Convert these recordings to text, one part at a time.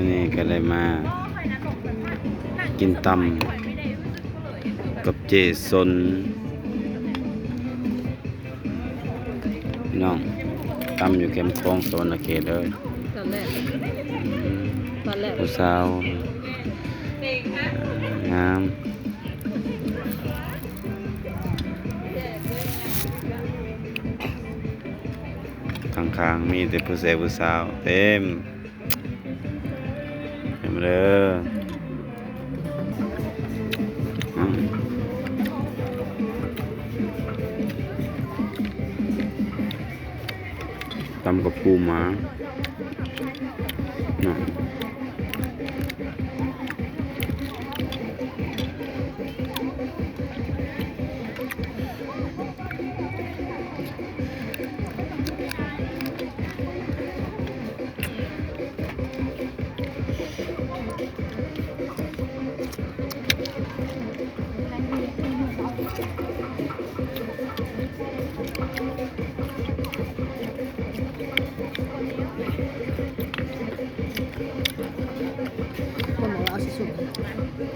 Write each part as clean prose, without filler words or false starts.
วันนี้ก็เลยมากินตำกับเจสนพี่น้องตำอยู่แคมป์คลองสวรรณเขตเลยตอนแรกผู้สาวงามข้างๆมีแต่ผู้สาวเต็มเลยตำกับปูหมา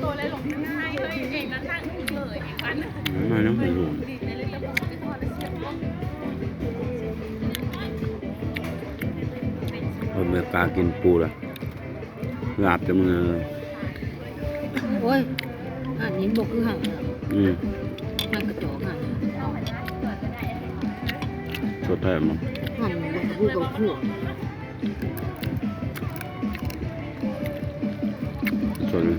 ตัวอะไรหลงง่ายเฮ้ยเองนั่นนั่งเลยเองกันไม่น้องไม่รู้เมื่อกากินปูละหลับจะมือเลย โอ้ยอันนี้บกคือห่างห่างกระจอกห่าง สดแท้มั้ง ห่างบกคือกับหัวสดเลย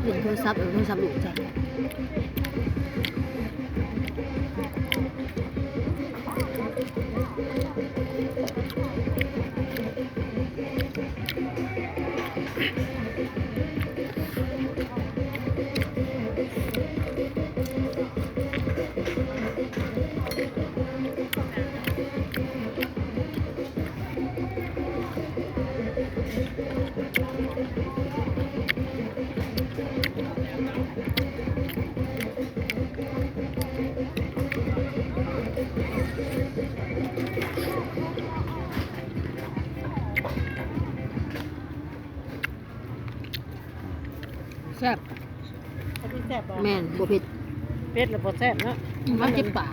เล่นโทรศัพท์หลุดใจแซ่บแม่นบวเผ็ด เป็ดหรือบ่แซ่บเนาะ มันเจ็บปาก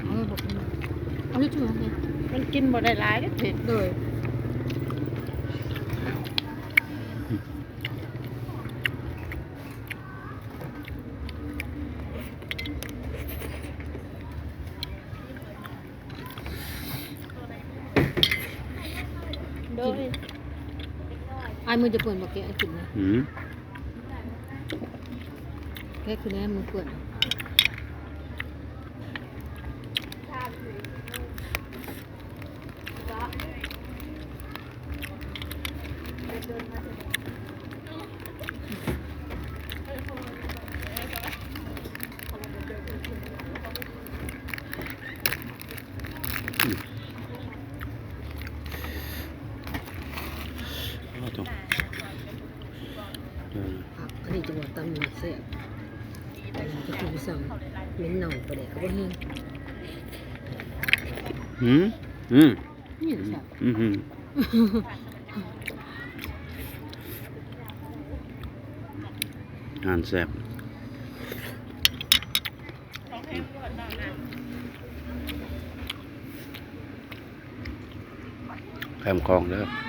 เอาที่ชื่อไง มันกินบ่ได้หลายเด้อเผ็ด เลยโดย ไอ้มือจะเปิดมาแกะกินนะแค่คือแน่มือเปิดอันนี้จะบอกตำหนึ่งแซ่บจะกินสั่งเหม็นเน่าไปเลยเขาบอกเฮงนี่แซ่บงานแซ่บแคมคลองเด้อ